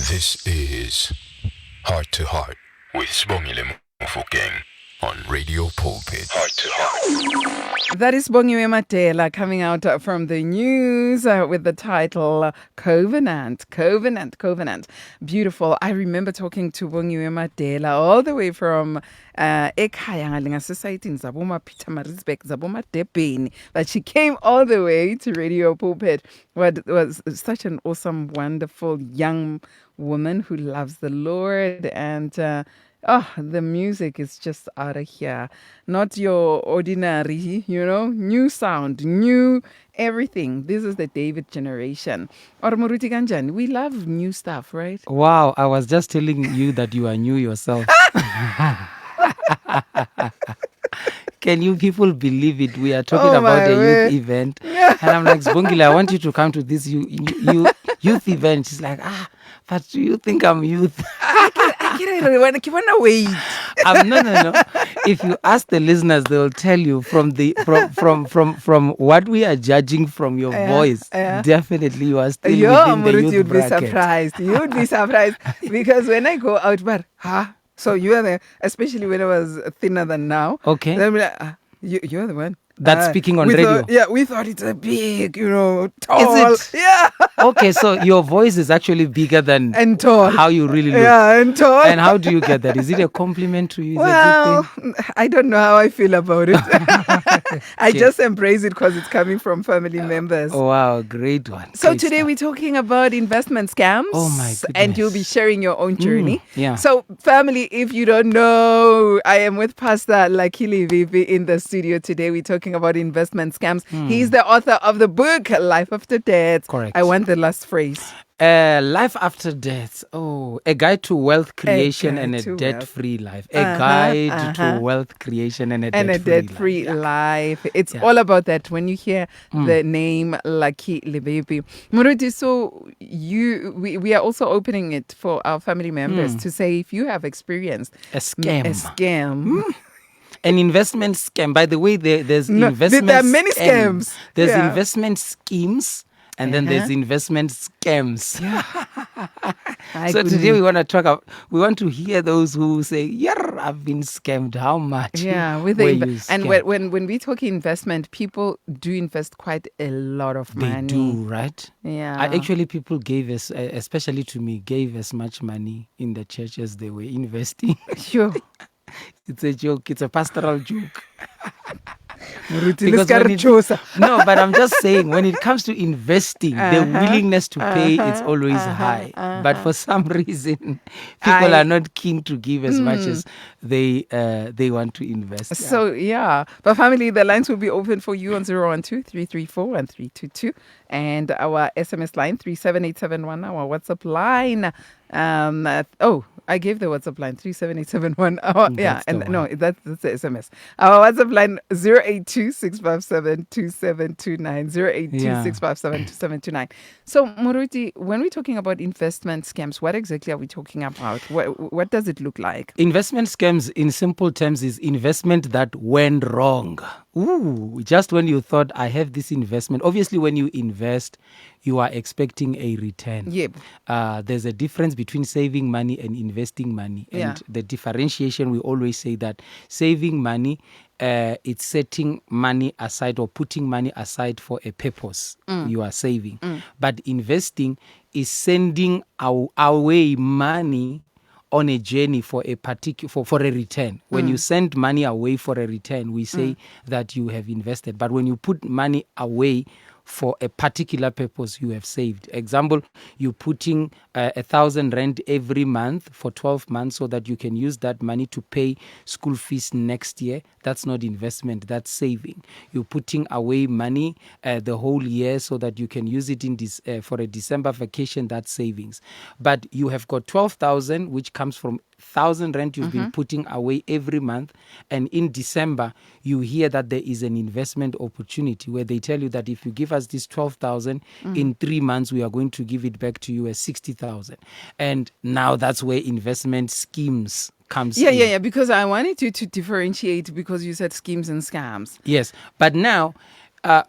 This is Heart to Heart with Sibongile Mofokeng on Radio Pulpit. Heart to Heart. That is Sibongile Mofokeng coming out from the news with the title Covenant. Beautiful. I remember talking to Sibongile Mofokeng all the way from ekhaya ngalingasesayithini zaboma Peter Maritzburg zaboma Debeni, but she came all the way to Radio Pulpit. What was such an awesome, wonderful young woman who loves the Lord, and the music is just out of here. Not your ordinary, new sound, new everything. This is the David generation. Or Muruti Ganjan, we love new stuff, right? Wow, I was just telling you that you are new yourself. Can you people believe it? We are talking about a youth event. And I'm like, Sibongile, I want you to come to this youth event. She's like, but do you think I'm youth? I want to wait. No. If you ask the listeners, they will tell you from what we are judging from your voice, definitely you are still within the youth bracket. You'd be surprised because when I go out, so you are there, especially when I was thinner than now. Okay. Then I'm like, you're the one. That's speaking on radio. We thought it's a big, tall. Is it? Yeah. Okay, so your voice is actually bigger than and tall. How you really look. Yeah, and tall. And how do you get that? Is it a compliment to you? Well, I don't know how I feel about it. I just embrace it because it's coming from family members. Wow, great one. So great today stuff. we're talking about investment scams. Oh my goodness. And you'll be sharing your own journey. Yeah. So family, if you don't know, I am with Pastor Lebepe in the studio today. We're talking about investment scams. He's the author of the book Life After Death. Correct. I want the last phrase. Life after death. Oh, a guide to wealth creation and a debt-free life. A guide to wealth creation and a debt-free life. It's all about that when you hear the name Lebepe. Muruti, so we are also opening it for our family members to say if you have experienced a scam. An investment scam. By the way, there's investment there are many scams. There's investment schemes. And then there's investment scams. So today we want to hear those who say, "Yeah, I've been scammed. How much?" Yeah, and when we talk investment, people do invest quite a lot of money. They do, right? Yeah. People gave us, especially to me, gave as much money in the church as they were investing. Sure. It's a joke. It's a pastoral joke. No, but I'm just saying, when it comes to investing, the willingness to pay is always high. But for some reason, people are not keen to give as much as they want to invest. So, but family, the lines will be open for you on 012-334-1322 and our SMS line 37871, our WhatsApp line. I gave the WhatsApp line 37871. That's the SMS. Our WhatsApp line 082-657-2729. 082-657-2729. So Muruti, when we're talking about investment scams, what exactly are we talking about? What does it look like? Investment scams, in simple terms, is investment that went wrong. Just when you thought, I have this investment. Obviously, when you invest, you are expecting a return. Yep. There's a difference between saving money and investing money. And the differentiation, we always say that saving money, it's setting money aside or putting money aside for a purpose you are saving. But investing is sending away money on a journey for a for a return. When you send money away for a return, we say that you have invested. But when you put money away for a particular purpose, you have saved. Example, you're putting 1,000 rand every month for 12 months so that you can use that money to pay school fees next year. That's not investment, that's saving. You're putting away money the whole year so that you can use it in this for a December vacation. That's savings. But you have got 12,000, which comes from 1,000 rand you've been putting away every month, and in December you hear that there is an investment opportunity where they tell you that if you give us this 12,000 in 3 months, we are going to give it back to you as 60,000. And now that's where investment schemes comes in. Yeah, because I wanted you to differentiate because you said schemes and scams. Yes, but now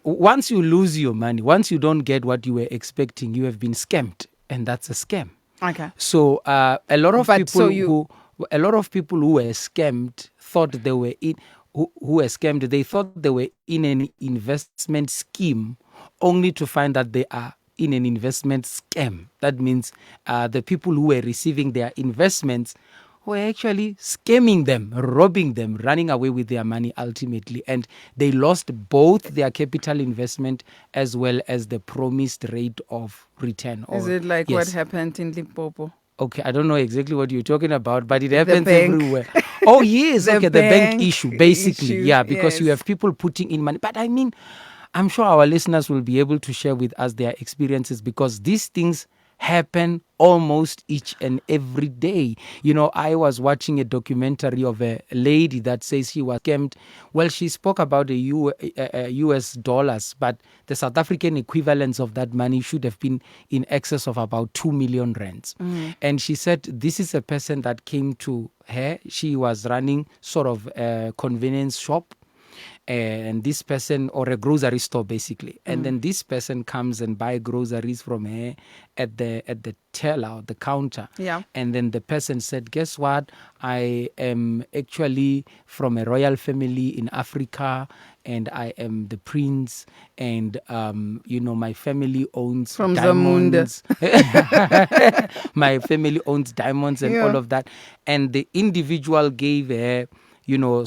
once you lose your money, once you don't get what you were expecting, you have been scammed, and that's a scam. Okay. So a lot of But people so you- who were scammed thought they were in who were scammed. They thought they were in an investment scheme, only to find that they are in an investment scam. That means the people who were receiving their investments were actually scamming them, robbing them, running away with their money ultimately. And they lost both their capital investment as well as the promised rate of return. Is it like yes. what happened in Limpopo? Okay, I don't know exactly what you're talking about, but it The happens bank. everywhere. Oh, yes. The Okay, the bank bank issue, basically. issue, Yeah, because you yes. have people putting in money. But I mean, I'm sure our listeners will be able to share with us their experiences, because these things happen almost each and every day. You know, I was watching a documentary of a lady that says she was scammed. Well, she spoke about the US dollars, but the South African equivalence of that money should have been in excess of about 2 million rands. And she said this is a person that came to her. She was running sort of a convenience shop, and this person, or a grocery store basically, and then this person comes and buy groceries from her at the teller, the counter. Yeah. And then the person said, guess what, I am actually from a royal family in Africa, and I am the prince, and my family owns From Zamunda. diamonds. My family owns diamonds and Yeah. all of that. And the individual gave her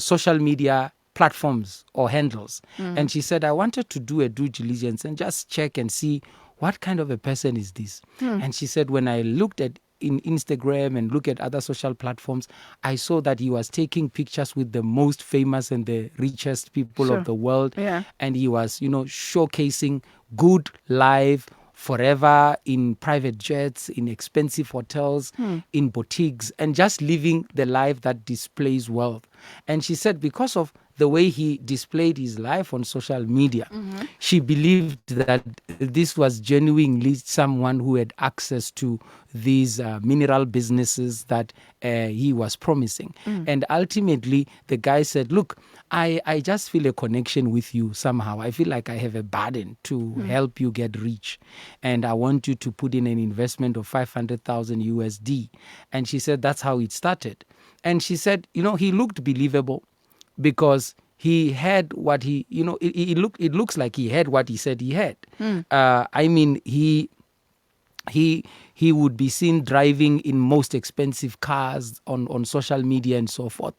social media platforms or handles. And she said, I wanted to do a due diligence and just check and see what kind of a person is this. And she said, when I looked at in Instagram and look at other social platforms, I saw that he was taking pictures with the most famous and the richest people Sure. of the world. Yeah. And he was, showcasing good life forever in private jets, in expensive hotels, in boutiques, and just living the life that displays wealth. And she said because of the way he displayed his life on social media, she believed that this was genuinely someone who had access to these mineral businesses that he was promising. And ultimately, the guy said, look, I just feel a connection with you somehow. I feel like I have a burden to help you get rich. And I want you to put in an investment of 500,000 USD. And she said, that's how it started. And she said, he looked believable because he had what it looks like he had what he said he had. I mean, he would be seen driving in most expensive cars on social media and so forth.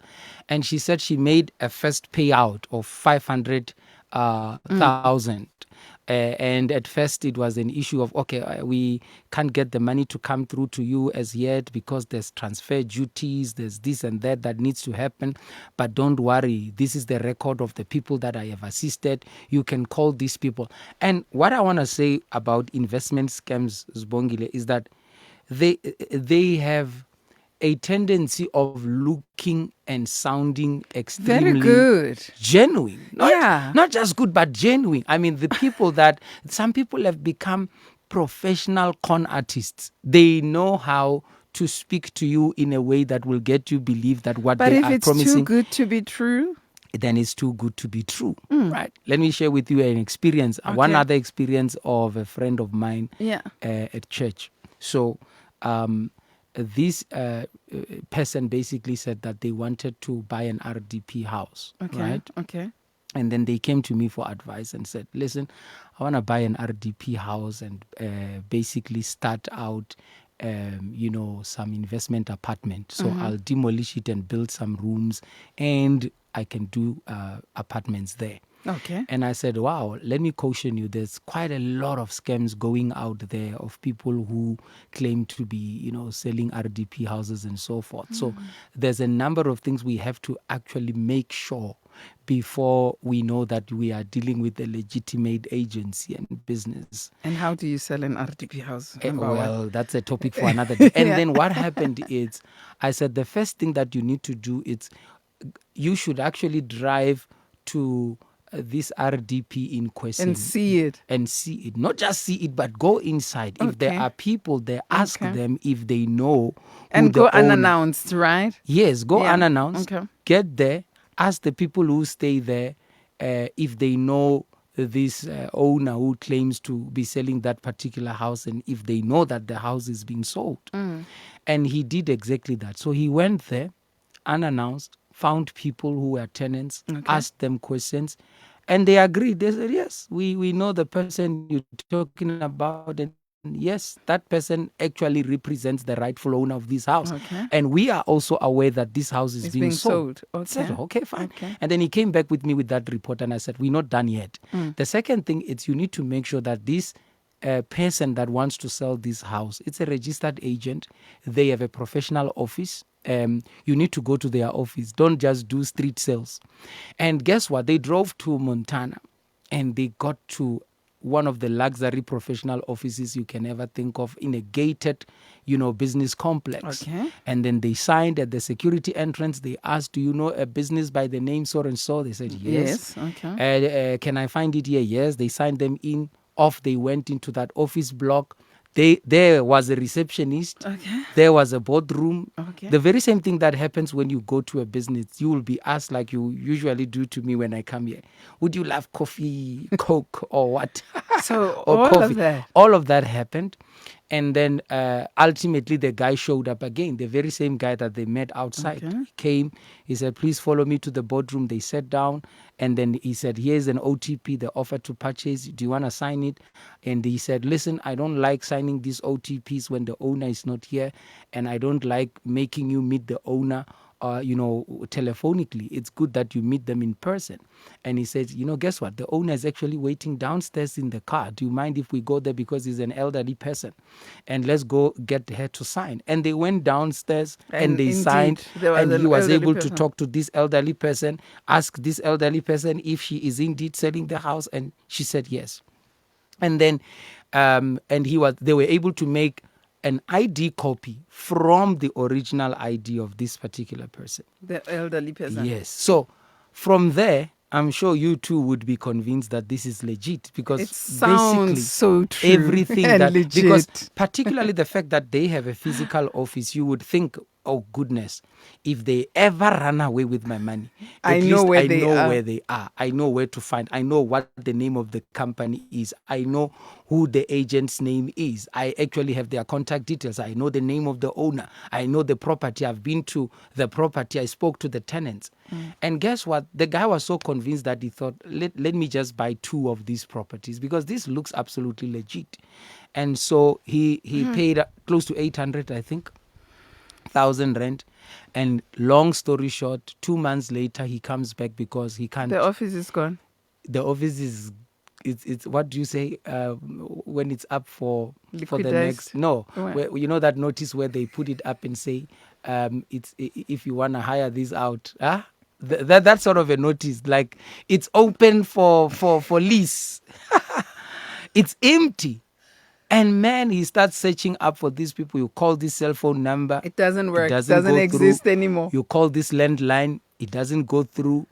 And she said she made a first payout of 500,000. And at first it was an issue of, okay, we can't get the money to come through to you as yet because there's transfer duties, there's this and that needs to happen. But don't worry, this is the record of the people that I have assisted. You can call these people. And what I want to say about investment scams, Sibongile, is that they have a tendency of looking and sounding extremely Very good. genuine. Not just good, but genuine. I mean, the people that some people have become professional con artists. They know how to speak to you in a way that will get you believe that what they are promising. But if it's too good to be true, then it's too good to be true, right? Let me share with you an experience, one other experience of a friend of mine at church. So this person basically said that they wanted to buy an RDP house, right? Okay. And then they came to me for advice and said, listen, I want to buy an RDP house and basically start out some investment apartment. So I'll demolish it and build some rooms, and I can do apartments there. Okay. And I said, wow, let me caution you. There's quite a lot of scams going out there of people who claim to be, selling RDP houses and so forth. So there's a number of things we have to actually make sure before we know that we are dealing with a legitimate agency and business. And how do you sell an RDP house? Well, that's a topic for another day. And then what happened is, I said the first thing that you need to do is you should actually drive to this RDP in question and see it. Not just see it, but go inside. If there are people there, ask them if they know. And go unannounced, right? Yes, go unannounced. Okay. Get there, ask the people who stay there if they know this owner who claims to be selling that particular house, and if they know that the house is being sold. And he did exactly that. So he went there unannounced, found people who were tenants, asked them questions, and they agreed. They said, yes, we know the person you're talking about, and yes, that person actually represents the rightful owner of this house. And we are also aware that this house is being sold. I said, okay, fine. And then he came back with me with that report, and I said, we're not done yet. The second thing is you need to make sure that this person that wants to sell this house, it's a registered agent. They have a professional office. You need to go to their office. Don't just do street sales. And guess what? They drove to Montana and they got to one of the luxury professional offices you can ever think of in a gated, business complex. And then they signed at the security entrance. They asked, do you know a business by the name so and so? They said, yes. Can I find it here? Yes. They signed them in. Off they went into that office block. There was a receptionist. There was a boardroom. The very same thing that happens when you go to a business. You will be asked, like you usually do to me when I come here, would you love coffee, Coke, or what? So or all coffee. of that. All of that happened. And then ultimately the guy showed up again, the very same guy that they met outside. He came, he said, please follow me to the boardroom. They sat down, and then he said, here's an OTP, the offer to purchase. Do you want to sign it? And he said, listen, I don't like signing these OTPs when the owner is not here, and I don't like making you meet the owner telephonically. It's good that you meet them in person. And he says, guess what? The owner is actually waiting downstairs in the car. Do you mind if we go there, because he's an elderly person? And let's go get her to sign. And they went downstairs and they signed. And he was able to talk to this elderly person, ask this elderly person if she is indeed selling the house. And she said yes. And then they were able to make an ID copy from the original ID of this particular person. The elderly person. Yes. So from there, I'm sure you too would be convinced that this is legit, because it sounds basically so true everything and that legit. Because particularly the fact that they have a physical office, you would think, oh goodness, if they ever run away with my money, I know where they are. I know where to find. I know what the name of the company is. I know who the agent's name is. I actually have their contact details. I know the name of the owner. I know the property. I've been to the property. I spoke to the tenants. And guess what? The guy was so convinced that he thought, let me just buy 2 of these properties, because this looks absolutely legit. And so he paid close to 800, I think, 1,000 rent. And long story short, 2 months later, he comes back because he can't. The office is gone. The office is, it's what do you say when it's up for the next? No, where, you know that notice where they put it up and say, it's if you want to hire this out, that sort of a notice, like it's open for lease. It's empty. And man, he starts searching up for these people. You call this cell phone number. It doesn't work. It doesn't exist anymore. You call this landline. It doesn't go through.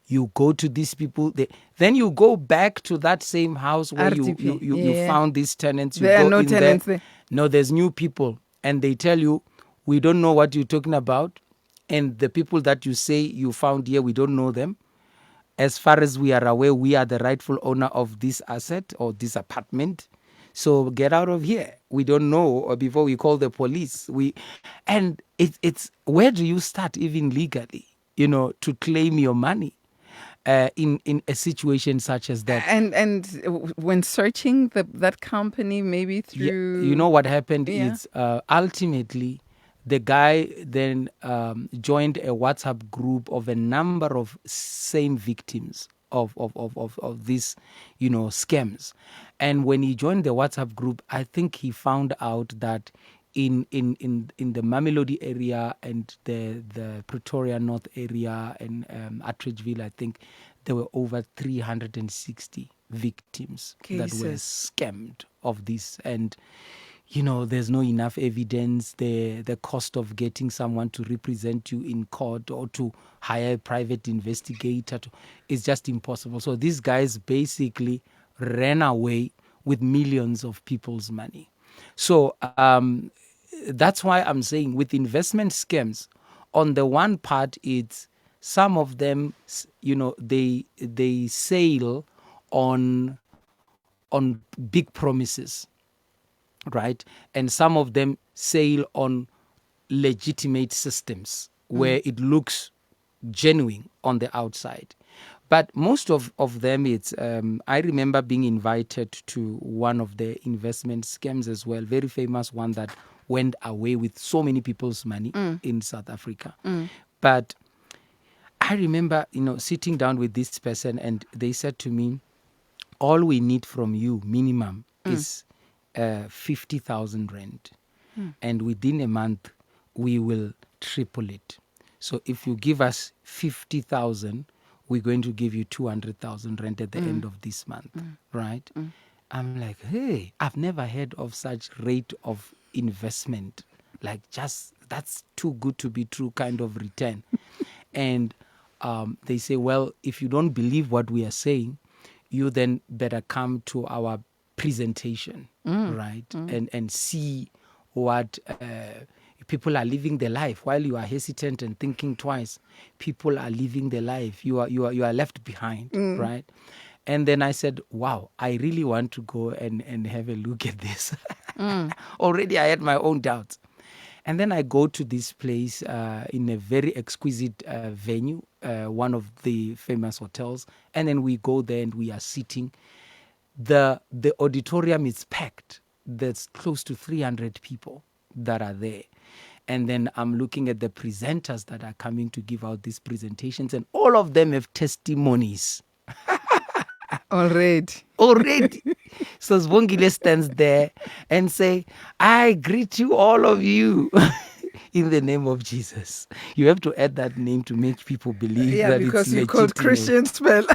You go to these people. Then you go back to that same house where you found these tenants. There are no tenants there. No, there's new people. And they tell you, we don't know what you're talking about. And the people that you say you found here, we don't know them. As far as we are aware, we are the rightful owner of this asset or this apartment. So get out of here. We don't know, or before we call the police. And it's where do you start even legally, to claim your money in a situation such as that? And when searching that company, maybe through... You know what happened is ultimately the guy then joined a WhatsApp group of a number of same victims of these, scams. And when he joined the WhatsApp group, I think he found out that in the Mamelodi area and the Pretoria North area and Atteridgeville, I think there were over 360 victims that were scammed of this. And there's no enough evidence. The cost of getting someone to represent you in court or to hire a private investigator is just impossible. So these guys basically ran away with millions of people's money. So that's why I'm saying with investment scams, on the one part, it's some of them, they sail on big promises, right? And some of them sail on legitimate systems where it looks genuine on the outside. But most of them, it's I remember being invited to one of the investment scams as well, very famous one that went away with so many people's money in South Africa. But I remember, sitting down with this person, and they said to me, all we need from you minimum is 50,000 rand. And within a month, we will triple it. So if you give us 50,000, we're going to give you 200,000 rand at the end of this month, right? I'm like, hey, I've never heard of such rate of investment. Like, just, that's too good to be true kind of return. And they say, well, if you don't believe what we are saying, you then better come to our presentation, right? And see what people are living their life. While you are hesitant and thinking twice, people are living their life. You are left behind, right? And then I said, wow, I really want to go and have a look at this. Already I had my own doubts. And then I go to this place in a very exquisite venue, one of the famous hotels. And then we go there and we are sitting. The auditorium is packed. There's close to 300 people that are there. And then I'm looking at the presenters that are coming to give out these presentations, and all of them have testimonies. Already. So Sibongile stands there and say, I greet you, all of you, in the name of Jesus. You have to add that name to make people believe that it's legitimate. Because you called Christians, well.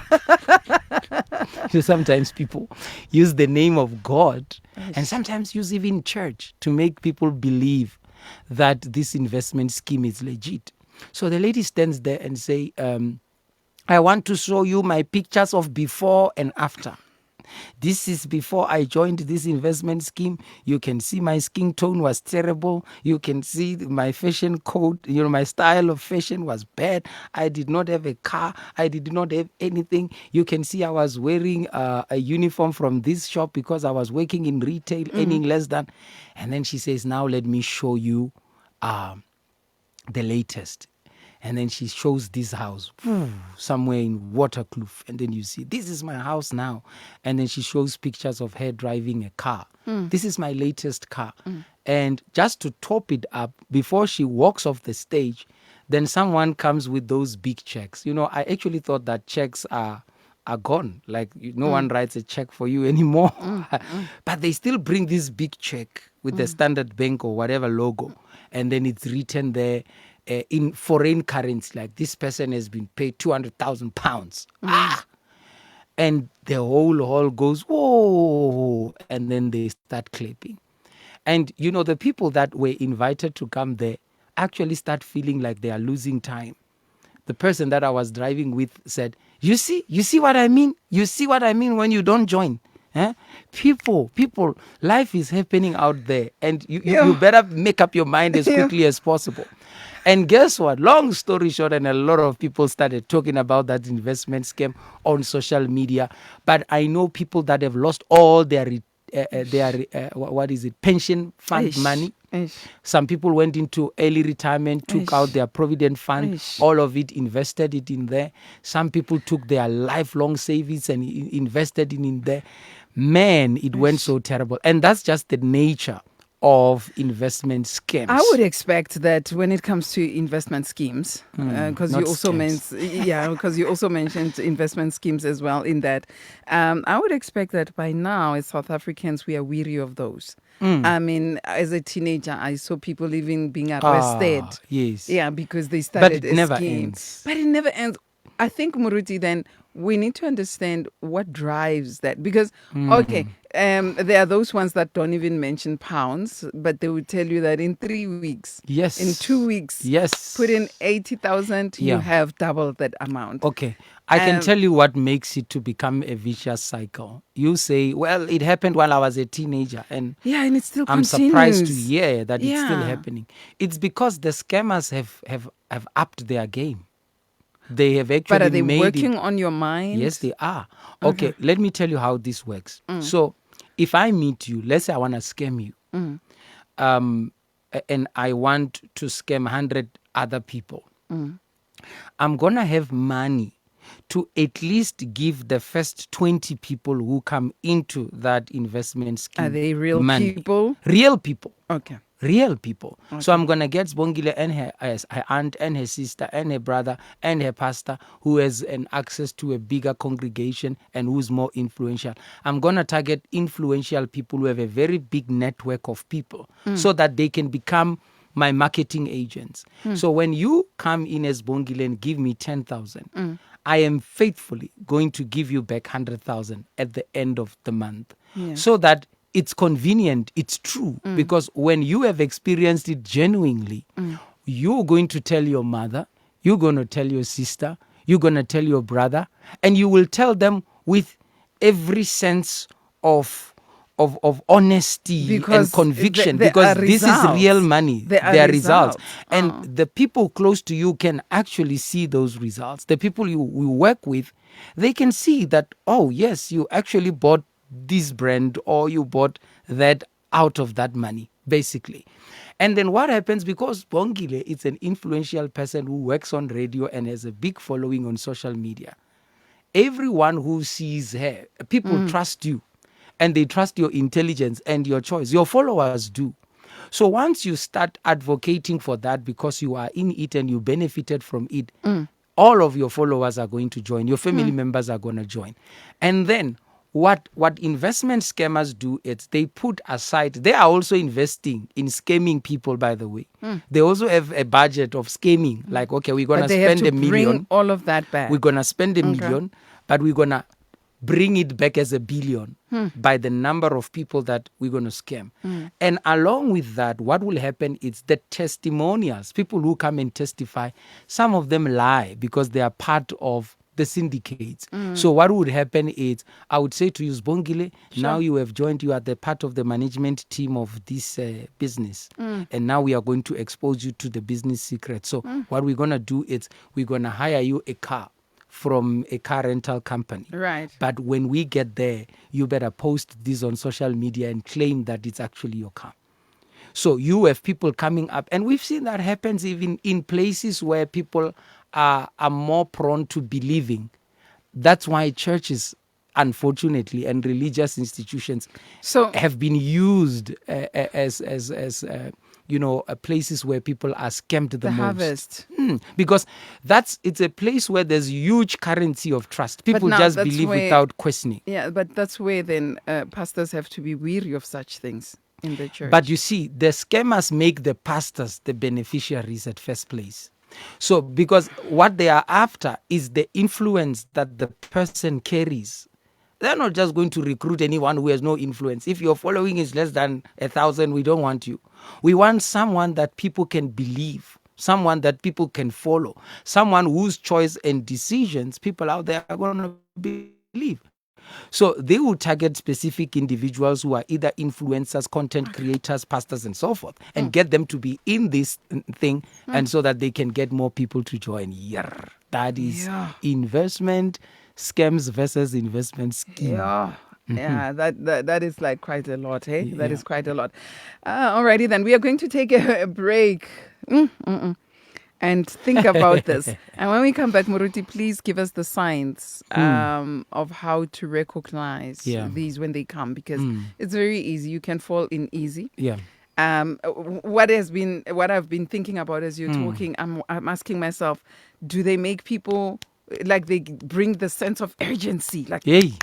So sometimes people use the name of God and sometimes use even church to make people believe that this investment scheme is legit. So the lady stands there and say, I want to show you my pictures of before and after. This is before I joined this investment scheme. You can see my skin tone was terrible. You can see my fashion code, my style of fashion was bad. I did not have a car. I did not have anything. You can see I was wearing a uniform from this shop because I was working in retail, earning less than. And then she says, now let me show you the latest. And then she shows this house somewhere in Waterkloof. And then you see, this is my house now. And then she shows pictures of her driving a car. This is my latest car. And just to top it up, before she walks off the stage, then someone comes with those big checks. I actually thought that checks are gone. Like, no one writes a check for you anymore. But they still bring this big check with the Standard Bank or whatever logo. And then it's written there, in foreign currency, like this person has been paid 200,000 pounds. And the whole hall goes, whoa, and then they start clapping. And, the people that were invited to come there actually start feeling like they are losing time. The person that I was driving with said, you see what I mean? You see what I mean when you don't join? People, life is happening out there, and you better make up your mind as quickly as possible. And guess what? Long story short, and a lot of people started talking about that investment scam on social media. But I know people that have lost all their pension fund money. Some people went into early retirement, took out their provident fund, all of it, invested it in there. Some people took their lifelong savings and invested it in there. Man, it went so terrible. And that's just the nature of investment scams. I would expect that when it comes to investment schemes, because you also mentioned investment schemes as well in that. I would expect that by now, as South Africans, we are weary of those. I mean, as a teenager, I saw people even being arrested. Yes. Yeah, because they started but it never scheme. Ends. But it never ends. I think, Muruti, then we need to understand what drives that. Because, there are those ones that don't even mention pounds, but they would tell you that in 3 weeks, in 2 weeks, put in 80,000, you have double that amount. Okay. I can tell you what makes it to become a vicious cycle. You say, well, it happened while I was a teenager. And and it still I'm continues. surprised to hear that it's still happening. It's because the scammers have upped their game. They have actually But are they made working it. on your mind? Yes, they are. Okay, let me tell you how this works. So, if I meet you, let's say I want to scam you, and I want to scam 100 other people, I'm going to have money to at least give the first 20 people who come into that investment scheme. Are they real money. people? Real people. Okay. Real people. So I'm going to get Sibongile and her aunt and her sister and her brother and her pastor who has an access to a bigger congregation and who's more influential. I'm going to target influential people who have a very big network of people so that they can become my marketing agents. So when you come in as Sibongile and give me 10,000, I am faithfully going to give you back 100,000 at the end of the month. Yeah. So that it's convenient, it's true, because when you have experienced it genuinely, you're going to tell your mother, you're going to tell your sister, you're going to tell your brother, and you will tell them with every sense of honesty Because and conviction, there because are this is results. real money. There are results. results. And the people close to you can actually see those results. The people you work with, they can see that, oh yes, you actually bought this brand or you bought that out of that money, basically. And then what happens, because Sibongile is an influential person who works on radio and has a big following on social media, everyone who sees her, people trust you and they trust your intelligence and your choice. Your followers do. So once you start advocating for that because you are in it and you benefited from it, all of your followers are going to join. Your family members are going to join. And then what investment scammers do is they put aside, they are also investing in scamming people, by the way. They also have a budget of scamming. Like, okay, we're going But to they have spend to $1 million. bring all of that back. We're going to spend $1 million, but we're going to bring it back as $1 billion by the number of people that we're going to scam. And along with that, what will happen is the testimonials, people who come and testify, some of them lie because they are part of the syndicates. So what would happen is, I would say to you, Sibongile, now you have joined, you are the part of the management team of this business. And now we are going to expose you to the business secrets. So what we're going to do is we're going to hire you a car from a car rental company. Right. But when we get there, you better post this on social media and claim that it's actually your car. So you have people coming up, and we've seen that happens even in places where people are more prone to believing. That's why churches, unfortunately, and religious institutions have been used as places where people are scammed the most. Harvest. Because it's a place where there's huge currency of trust. People just believe without questioning. Yeah, but that's where then pastors have to be weary of such things in the church. But you see, the scammers make the pastors the beneficiaries at first place. So because what they are after is the influence that the person carries. They're not just going to recruit anyone who has no influence. If your following is less than 1,000, we don't want you. We want someone that people can believe, someone that people can follow, someone whose choice and decisions people out there are going to believe. So they will target specific individuals who are either influencers, content creators, pastors, and so forth, and get them to be in this thing, and so that they can get more people to join. That is investment scams versus investment scheme. Yeah, that is like quite a lot, hey? That is quite a lot. Alrighty then, we are going to take a break. And think about this. And when we come back, Muruti, please give us the signs of how to recognize these when they come, because it's very easy. You can fall in easy. Yeah. What I've been thinking about as you're talking, I'm asking myself, do they make people like they bring the sense of urgency, like yes.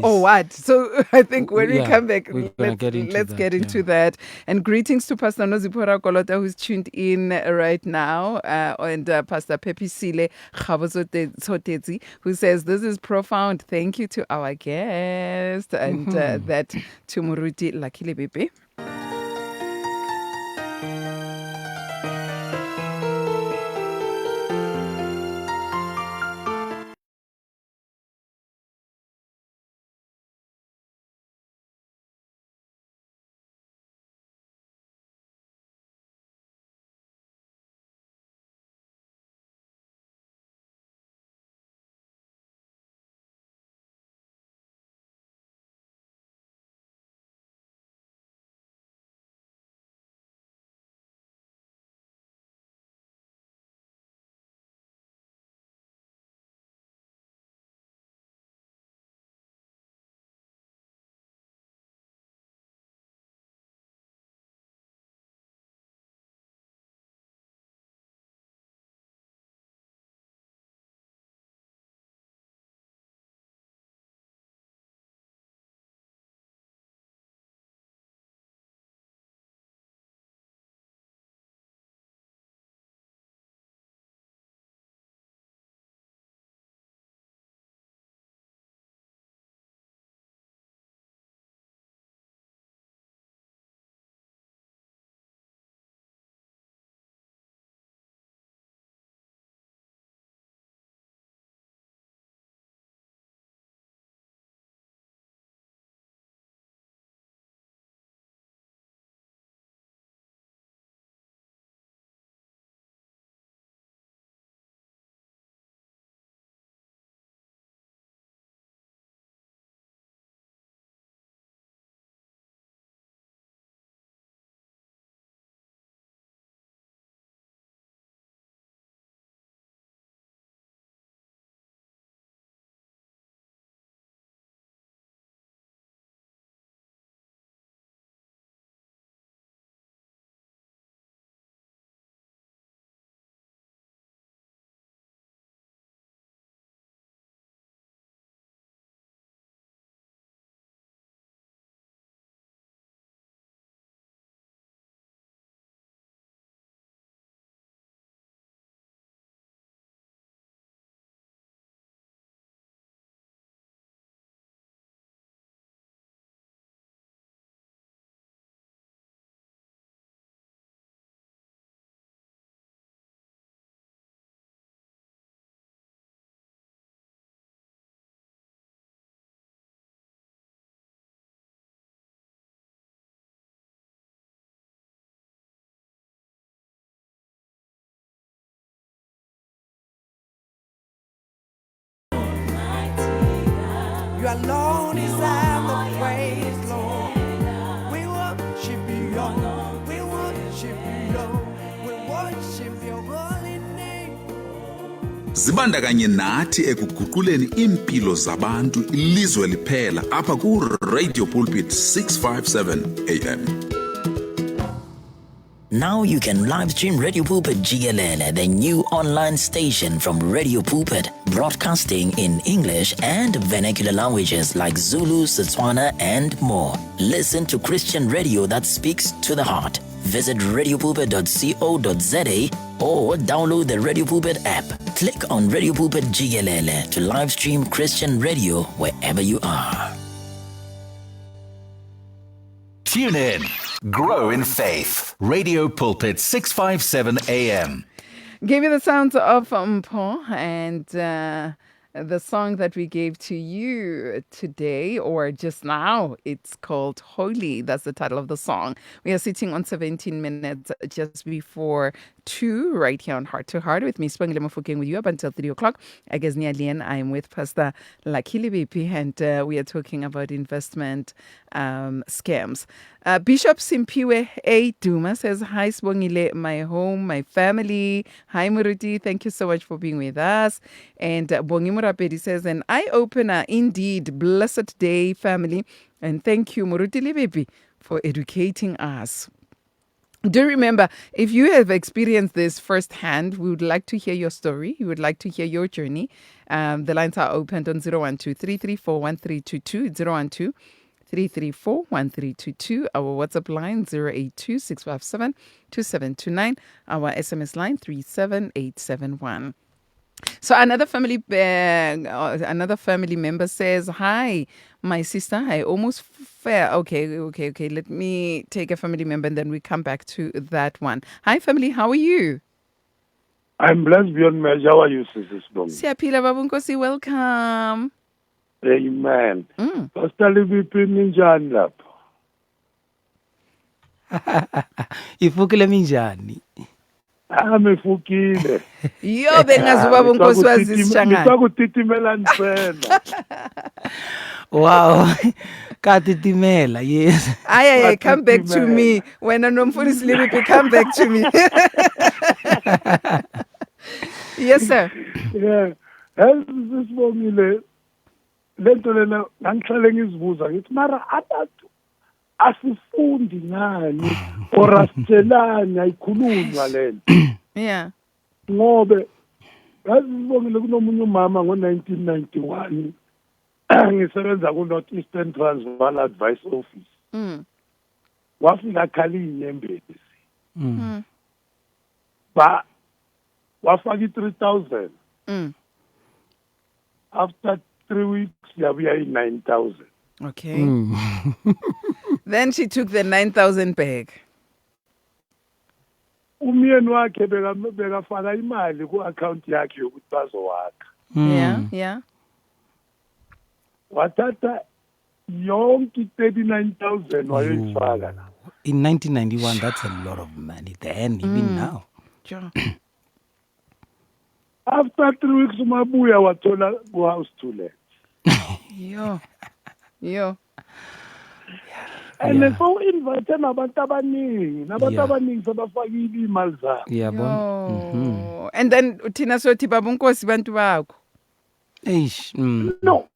or what? So I think when we come back, let's get into that. And greetings to Pastor Nozipora Kolota, who's tuned in right now, and Pastor Pepi Sile Sotezi, who says this is profound. Thank you to our guest, and that to Muruti Lebepe. alone deserve the praise, Lord. We worship you, Lord. We worship you, Lord. We worship your holy name. Zibandakanye nathi ekuguquleni impilo zabantu ilizwe liphela apha ku Radio Pulpit 657 AM. Now you can live stream Radio Pulpit GLL, the new online station from Radio Pulpit, broadcasting in English and vernacular languages like Zulu, Setswana, and more. Listen to Christian radio that speaks to the heart. Visit radiopulpit.co.za or download the Radio Pulpit app. Click on Radio Pulpit GLL to live stream Christian radio wherever you are. Tune in. Grow in faith. Radio Pulpit 657 AM. Gave you the sounds of Mpho and the song that we gave to you today or just now. It's called Holy. That's the title of the song. We are sitting on 17 minutes just before 2 right here on Heart to Heart with me, Sibongile Mofokeng, with you up until 3 o'clock. I guess Nialian, I'm with Pastor Lebepe, and we are talking about investment scams. Bishop Simpiwe A. Duma says, hi Sibongile, my home, my family. Hi Muruti, thank you so much for being with us. And Bongi Murapedi says, an eye-opener indeed, blessed day family. And thank you Muruti Lebepe for educating us. Do remember, if you have experienced this firsthand, we would like to hear your story. We would like to hear your journey. The lines are opened on 012-334-1322, 012-334-1322. Our WhatsApp line 082-657-2729. Our SMS line 37871. So another family member says, hi, my sister, I almost fell. Okay. Let me take a family member and then we come back to that one. Hi, family. How are you? I'm blessed beyond measure. How are you, Sister Sibongile? Siyaphila babunkosi, welcome. Amen. Pastor Lebepe ninjani lapho? Ifukile minjani? Amefukile. Yo bengazi babunkosi wazisishangana. Ngikutitimela ntsena. Wow. Katitimela, yes. Aye, come back to me. When anomfundisi Lebepe, come back to me. Yes, sir. Yeah. Sibongile. Lento lena ngihlale ngizibuza ngithi mara abantu asifundi ngani or asitshelani ayikhulunywa lento. Yeah. Ngobe Sibongile kunomunye umama ngo1991 ngisebenza ku North Eastern Transvaal Advice Office. Wafika khali inyembezi. Ba wafaki 3,000. After 3 weeks, we are in 9,000. Okay. Then she took the 9,000 back. Umyeni wakhe bekafaka imali ku account yakhe yokuthi bazowakha. Yeah. Wathatha yonke 39,000 wayoyifaka. In 1991, that's a lot of money then, even now. Sure. After 3 weeks, umabuya wathola ku-house to let. Yo. And then so invite nabantu abaningi sebafakile imali zabo. Yeah, And then uthina sothi babunkosi bantu bakho. Eish. No.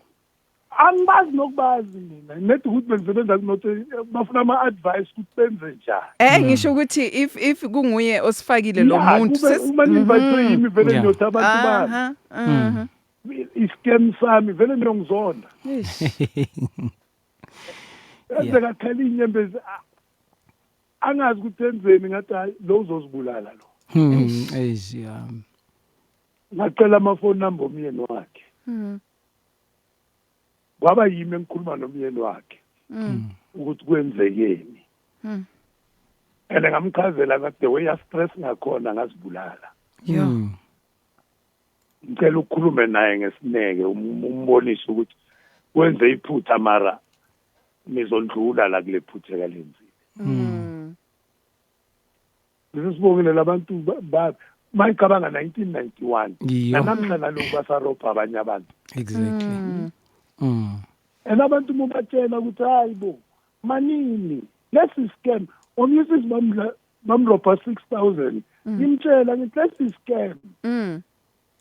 Angibazi nokubazi mina. Nethi ukuthi bengisebenza kunothi bafuna ama-advice ukuthi benze njani. Ngisho ukuthi if kunguye osifakile lo muntu uma invite yimi vele nyothi abantu bami. Iscam sami vele ngiyongizonda. Yenzeka khali inyembezi angazi ukuthi enzeni ngathi hayi lo uzozibulala lo. Ngacela amafoni number omyeni wakhe. Kwaba yimi engikhuluma nomyeni wakhe ukuthi kwenzekeni. And ngamchazela ngathi the way ya stress ngakhona ngazibulala. Ngicela ukukhuluma naye ngesineke umbonise ukuthi wenze iphutha mara nizondlula la kule phutha kalenzile. Sibongile labantu mayicabanga 1991 namhla naloku basarobha abanye abantu. Exactly. and abantu mubatshela ukuthi hayibo manini lesi scam omyusis bamrobha 6,000 ngimtshela ngithi lesi scam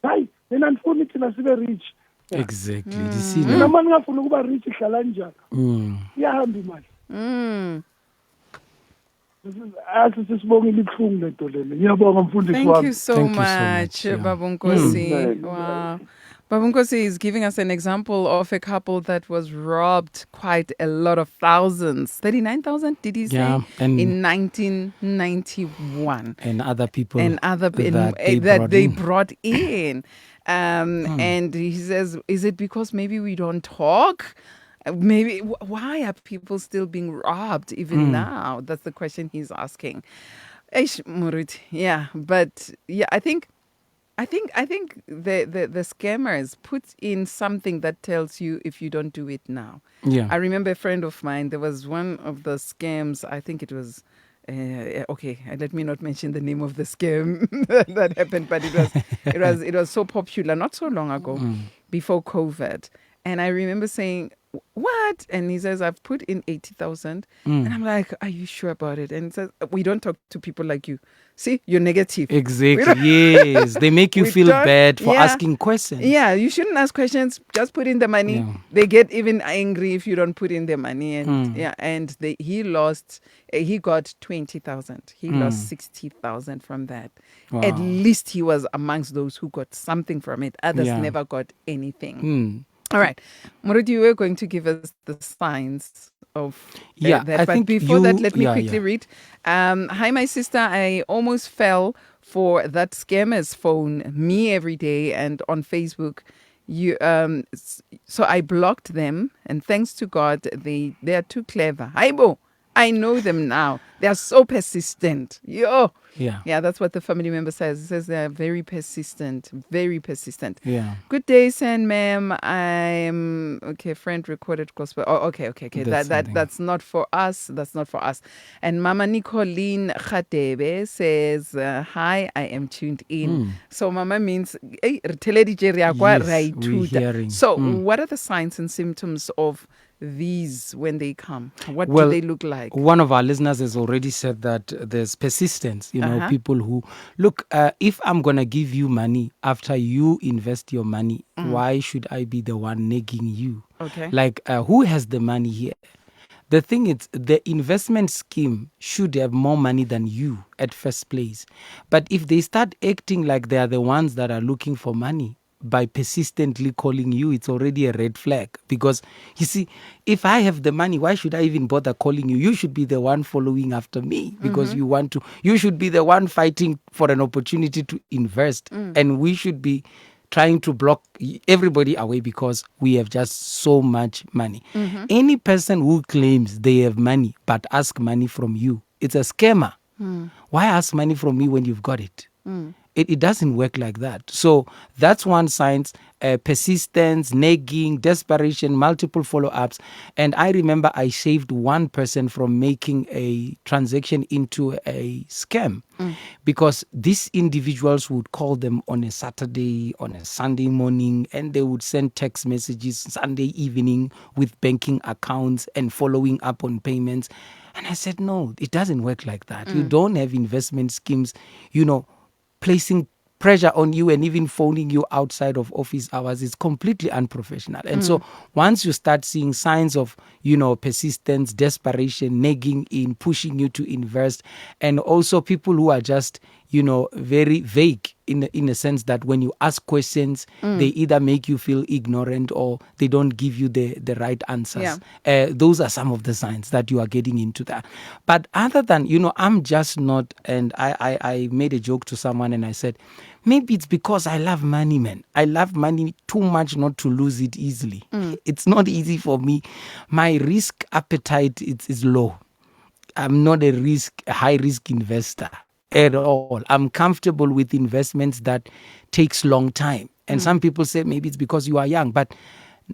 hayi mina ngifuna thina sibe rich exactly mina manje ngafuna ukuba rich ihlala njani iyahamba imali Sibongile ibuhlungu lento lena ngiyabonga mfundisi wami Thank you so much, Baba Nkosi. Wow. Baba Nkosi is giving us an example of a couple that was robbed quite a lot of thousands. 39,000, did he say? Yeah, and in 1991. And other people that they brought in. And he says, is it because maybe we don't talk? Maybe why are people still being robbed even now? That's the question he's asking. Eish, Murit. Yeah, but yeah, I think the scammers put in something that tells you if you don't do it now. Yeah. I remember a friend of mine, there was one of the scams, I think it was okay, let me not mention the name of the scam that happened, but it was so popular not so long ago, before COVID. And I remember saying, what? And he says, I've put in 80,000. And I'm like, are you sure about it? And he says, we don't talk to people like you. See, you're negative. Exactly. Yes. They make you feel bad for asking questions. Yeah, you shouldn't ask questions. Just put in the money. Yeah. They get even angry if you don't put in the money. And he got 20,000. He lost 60,000 from that. Wow. At least he was amongst those who got something from it. Others never got anything. All right. Morudi, you were going to give us the signs of that. But before that, let me quickly read. Hi, my sister. I almost fell for that scammer's phone, me every day, and on Facebook. So I blocked them, and thanks to God, they are too clever. Aibo, I know them now. They are so persistent. Yeah, that's what the family member says. It says they are very persistent, very persistent. Yeah. Good day, San ma'am. I'm friend recorded gospel. Oh, okay. That's not for us. That's not for us. And Mama Nicoline Khatebe says, hi, I am tuned in. So Mama means we're hearing. So what are the signs and symptoms of these when they come? What do they look like? One of our listeners has already said that there's persistence. People who look, if I'm going to give you money after you invest your money, why should I be the one nagging you? Okay. Like, who has the money here? The thing is, the investment scheme should have more money than you at first place. But if they start acting like they are the ones that are looking for money, by persistently calling you, it's already a red flag. Because, you see, if I have the money, why should I even bother calling you? You should be the one following after me because you should be the one fighting for an opportunity to invest. And we should be trying to block everybody away because we have just so much money. Any person who claims they have money but ask money from you, it's a scammer. Why ask money from me when you've got it? It doesn't work like that. So that's one sign, persistence, nagging, desperation, multiple follow-ups. And I remember I saved one person from making a transaction into a scam because these individuals would call them on a Saturday, on a Sunday morning, and they would send text messages Sunday evening with banking accounts and following up on payments. And I said, no, it doesn't work like that. You don't have investment schemes, placing pressure on you and even phoning you outside of office hours is completely unprofessional. And so once you start seeing signs of, persistence, desperation, nagging in, pushing you to invest, and also people who are just, very vague in a sense that when you ask questions, they either make you feel ignorant or they don't give you the right answers. Yeah. Those are some of the signs that you are getting into that. But other than, I'm just not, and I made a joke to someone and I said, maybe it's because I love money, man. I love money too much not to lose it easily. It's not easy for me. My risk appetite is low. I'm not a high risk investor at all. I'm comfortable with investments that takes long time. And some people say maybe it's because you are young, but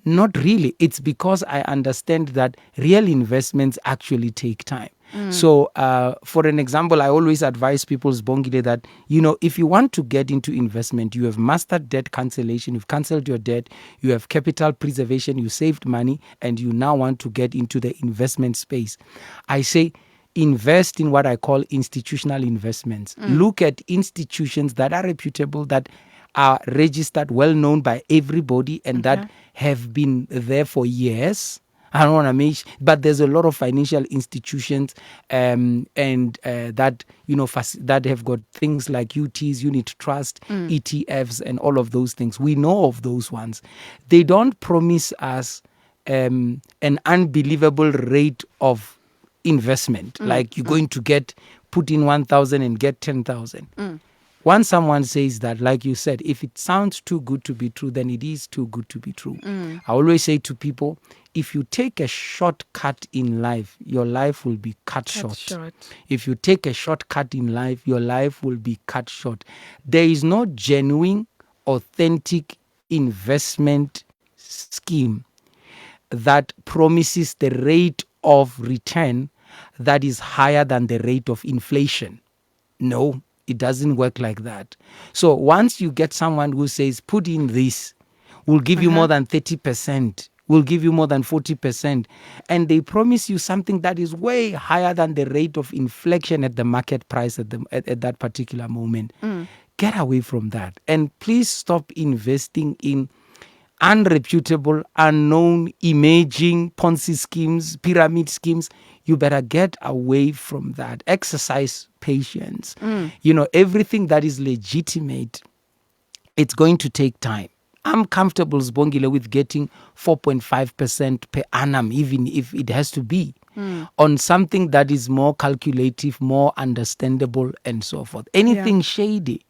not really. It's because I understand that real investments actually take time. So, for an example, I always advise people, Sibongile, that, if you want to get into investment, you have mastered debt cancellation, you've cancelled your debt, you have capital preservation, you saved money, and you now want to get into the investment space. I say, invest in what I call institutional investments. Look at institutions that are reputable, that are registered, well known by everybody, and that have been there for years. I don't want to mention, but there's a lot of financial institutions that that have got things like UTs, unit trust, ETFs, and all of those things. We know of those ones. They don't promise us an unbelievable rate of investment, like you're going to put in 1,000 and get 10,000. Once someone says that, like you said, if it sounds too good to be true, then it is too good to be true. I always say to people, if you take a shortcut in life, your life will be cut short. If you take a shortcut in life, your life will be cut short. There is no genuine, authentic investment scheme that promises the rate of return that is higher than the rate of inflation. No, it doesn't work like that. So once you get someone who says, put in this, we'll give you more than 30%, we'll give you more than 40%, and they promise you something that is way higher than the rate of inflation at the market price at that particular moment, get away from that. And please stop investing in unreputable, unknown, emerging Ponzi schemes, pyramid schemes. You better get away from that. Exercise patience. Everything that is legitimate, it's going to take time. I'm comfortable, Sibongile, with getting 4.5% per annum, even if it has to be, on something that is more calculative, more understandable, and so forth. Anything shady,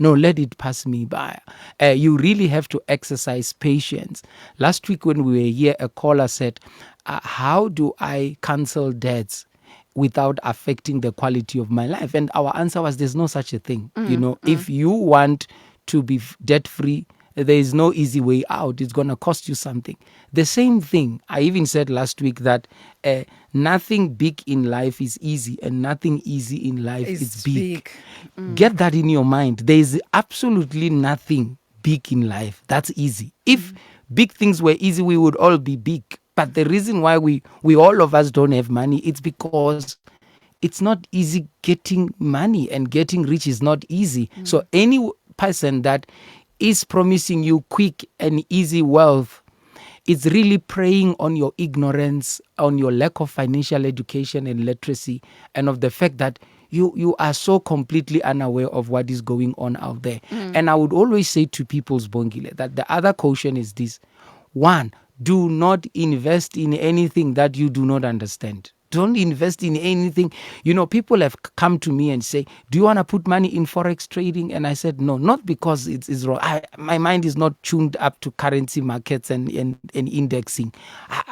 no, let it pass me by. You really have to exercise patience. Last week when we were here, a caller said, how do I cancel debts without affecting the quality of my life? And our answer was, there's no such a thing. If you want to be debt-free, there is no easy way out. It's going to cost you something. The same thing, I even said last week that nothing big in life is easy, and nothing easy in life is big. Get that in your mind. There is absolutely nothing big in life that's easy. If big things were easy, we would all be big. But the reason why we all of us don't have money, it's because it's not easy getting money, and getting rich is not easy. So any person that is promising you quick and easy wealth, it's really preying on your ignorance, on your lack of financial education and literacy, and of the fact that you are so completely unaware of what is going on out there. And I would always say to people, Sibongile, that the other caution is this. One, do not invest in anything that you do not understand. Don't invest in anything. People have come to me and say, do you want to put money in forex trading? And I said, no, not because it's wrong. My mind is not tuned up to currency markets and indexing.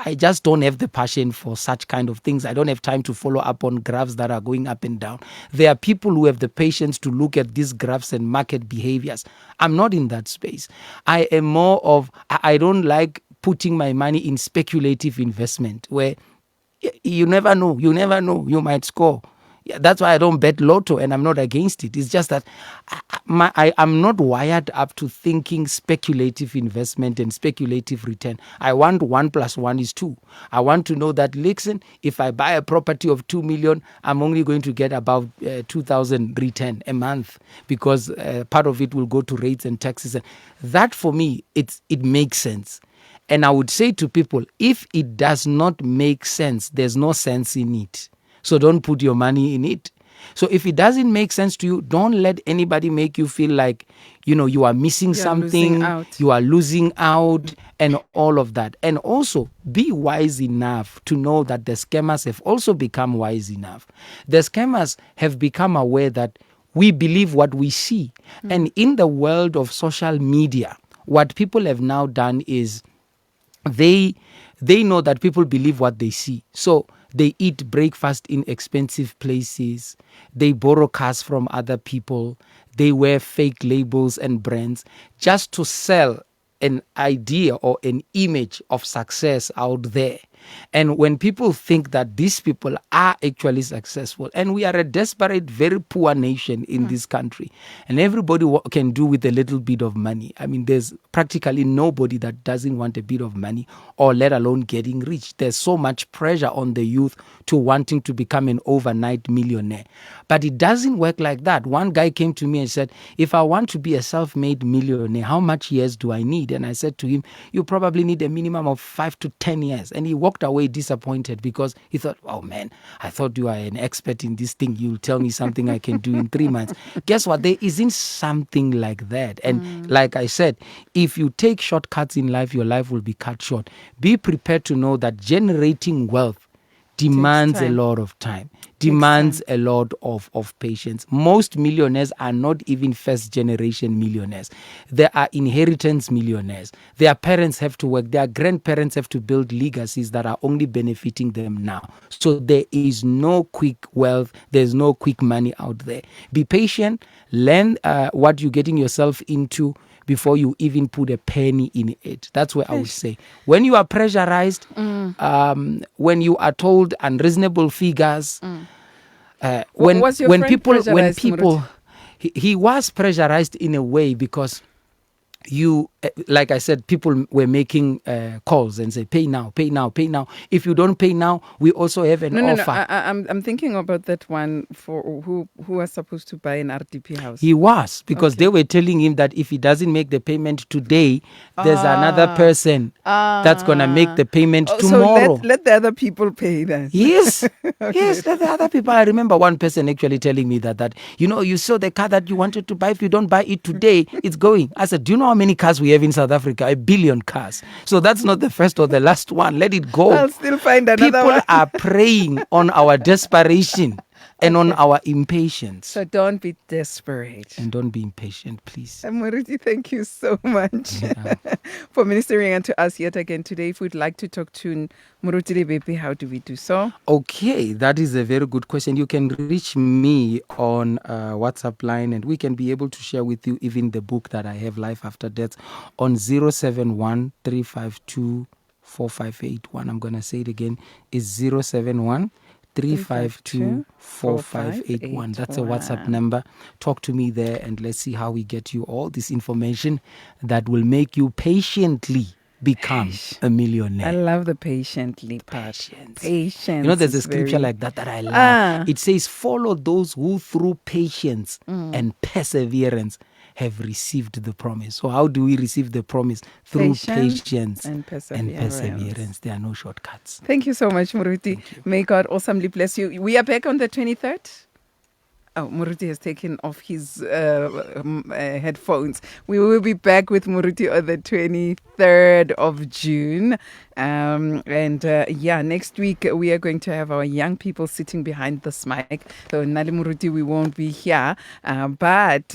I just don't have the passion for such kind of things. I don't have time to follow up on graphs that are going up and down. There are people who have the patience to look at these graphs and market behaviors. I'm not in that space. I am more of, I don't like putting my money in speculative investment where you never know. You might score. Yeah, that's why I don't bet lotto, and I'm not against it. It's just that I'm not wired up to thinking speculative investment and speculative return. I want 1 + 1 is 2. I want to know that, listen, if I buy a property of 2 million, I'm only going to get about 2,000 return a month, because part of it will go to rates and taxes. And that, for me, it makes sense. And I would say to people, if it does not make sense, there's no sense in it. So don't put your money in it. So if it doesn't make sense to you, don't let anybody make you feel like, you are missing something, you are losing out, and all of that. And also be wise enough to know that the scammers have also become wise enough. The scammers have become aware that we believe what we see. And in the world of social media, what people have now done is, they know that people believe what they see. So they eat breakfast in expensive places. They borrow cars from other people. They wear fake labels and brands just to sell an idea or an image of success out there. And when people think that these people are actually successful, and we are a desperate, very poor nation in this country, and everybody can do with a little bit of money. I mean, there's practically nobody that doesn't want a bit of money, or let alone getting rich. There's so much pressure on the youth to wanting to become an overnight millionaire. But it doesn't work like that. One guy came to me and said, if I want to be a self-made millionaire, how much years do I need? And I said to him, you probably need a minimum of 5 to 10 years. And he walked away disappointed because he thought, oh man, I thought you are an expert in this thing. You'll tell me something I can do in 3 months. Guess what? There isn't something like that. And like I said, if you take shortcuts in life, your life will be cut short. Be prepared to know that generating wealth demands a lot of time, demands a lot of patience. Most millionaires are not even first generation millionaires. They are inheritance millionaires. Their parents have to work. Their grandparents have to build legacies that are only benefiting them now. So there is no quick wealth. There's no quick money out there. Be patient. Learn what you're getting yourself into before you even put a penny in it. That's where I would say. When you are pressurized, when you are told unreasonable figures, when people, he was pressurized in a way because like I said, people were making calls and say, pay now, pay now, pay now. If you don't pay now, we also have an offer. No. I'm thinking about that one for who was supposed to buy an RDP house. He was, because they were telling him that if he doesn't make the payment today, there's another person that's going to make the payment tomorrow. So let the other people pay then. Yes. Yes, let the other people. I remember one person actually telling me that, you saw the car that you wanted to buy. If you don't buy it today, it's going. I said, do you know how many cars we have in South Africa? 1 billion cars. So that's not the first or the last one. Let it go. I'll still find another People one. are preying on our desperation and on our impatience. So don't be desperate. And don't be impatient, please. Moruti, thank you so much for ministering unto us yet again today. If we'd like to talk to Moruti Lebepe, how do we do so? Okay, that is a very good question. You can reach me on WhatsApp line, and we can be able to share with you even the book that I have, Life After Death, on 071 352 4581. I'm going to say it again. It's 071 352 4581. That's a WhatsApp number. Talk to me there, and let's see how we get you all this information that will make you patiently become a millionaire. I love the patiently part. Patience. There's a scripture like that I love. It says, follow those who through patience and perseverance have received the promise. So how do we receive the promise? Through patience and perseverance. There are no shortcuts. Thank you so much, Moruti. May God awesomely bless you. We are back on the 23rd. Oh, Moruti has taken off his headphones. We will be back with Moruti on the 23rd of June. Next week we are going to have our young people sitting behind this mic. So, Nali Moruti, we won't be here, but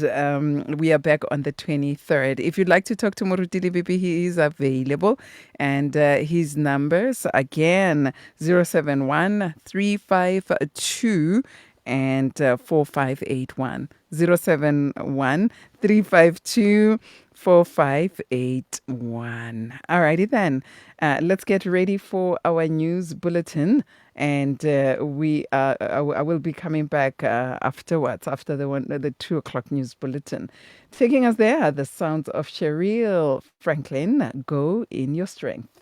we are back on the 23rd. If you'd like to talk to Moruti Lebepe, he is available. And his numbers, again, 071 352 and 4581 071 352 4581. Alrighty then, let's get ready for our news bulletin, and I will be coming back afterwards, after the 2:00 news bulletin. Taking us there, the sounds of Cheryl Franklin, Go in Your Strength.